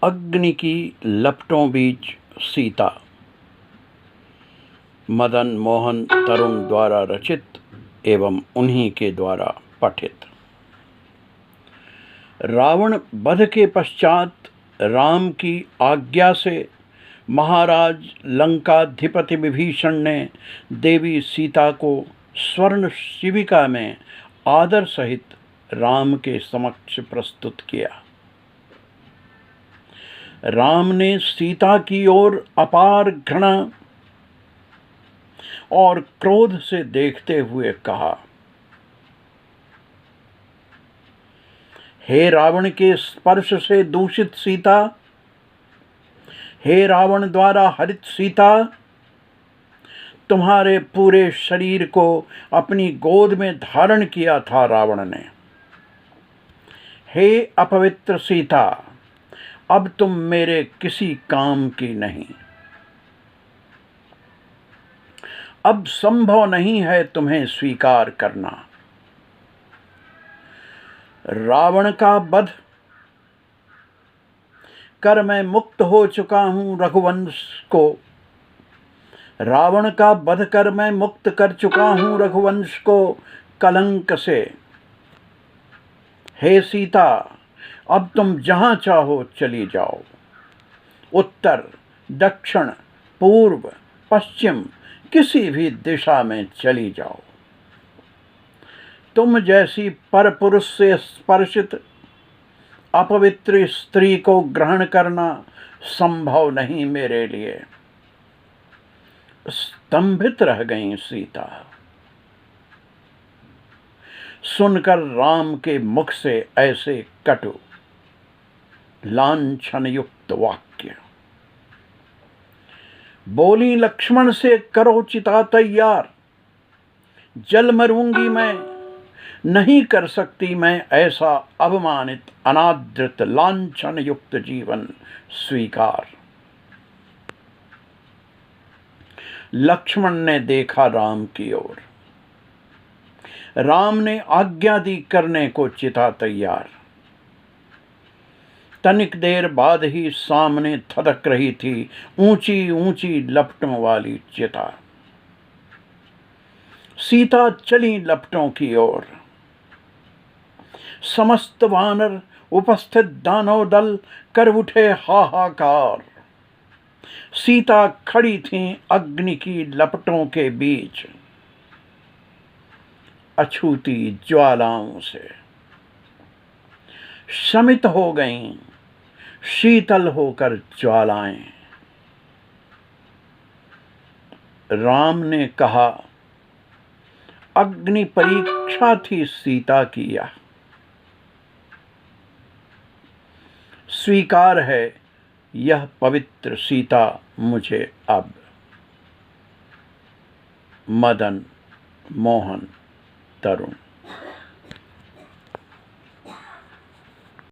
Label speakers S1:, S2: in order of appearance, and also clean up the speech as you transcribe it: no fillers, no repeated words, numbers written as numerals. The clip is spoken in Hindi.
S1: अग्नि की लपटों बीच सीता, मदन मोहन तरुण द्वारा रचित एवं उन्हीं के द्वारा पठित। रावण वध के पश्चात राम की आज्ञा से महाराज लंकाधिपति विभीषण ने देवी सीता को स्वर्ण शिविका में आदर सहित राम के समक्ष प्रस्तुत किया। राम ने सीता की ओर अपार घृणा और क्रोध से देखते हुए कहा, हे रावण के स्पर्श से दूषित सीता, हे रावण द्वारा हरित सीता, तुम्हारे पूरे शरीर को अपनी गोद में धारण किया था रावण ने। हे अपवित्र सीता, अब तुम मेरे किसी काम की नहीं। अब संभव नहीं है तुम्हें स्वीकार करना। रावण का वध कर मैं मुक्त हो चुका हूं रघुवंश को। रावण का वध कर मैं मुक्त कर चुका हूं रघुवंश को कलंक से। हे सीता, अब तुम जहां चाहो चली जाओ। उत्तर, दक्षिण, पूर्व, पश्चिम किसी भी दिशा में चली जाओ। तुम जैसी परपुरुष से स्पर्शित अपवित्र स्त्री को ग्रहण करना संभव नहीं मेरे लिए। स्तंभित रह गई सीता। सुनकर राम के मुख से ऐसे कटु लांछन युक्त वाक्य, बोली लक्ष्मण से करो चिता तैयार। जल मरूंगी मैं, नहीं कर सकती मैं ऐसा अवमानित अनादृत लांछन युक्त जीवन स्वीकार। लक्ष्मण ने देखा राम की ओर। राम ने आज्ञा दी करने को चिता तैयार। तनिक देर बाद ही सामने थदक रही थी ऊंची ऊंची लपटों वाली चिता। सीता चली लपटों की ओर। समस्त वानर उपस्थित दानव दल कर उठे हाहाकार। सीता खड़ी थी अग्नि की लपटों के बीच, अछूती ज्वालाओं से। शमित हो गईं शीतल होकर ज्वालाएं। राम ने कहा, अग्नि परीक्षा थी सीता की यह। स्वीकार है यह पवित्र सीता मुझे अब। मदन मोहन तरुण।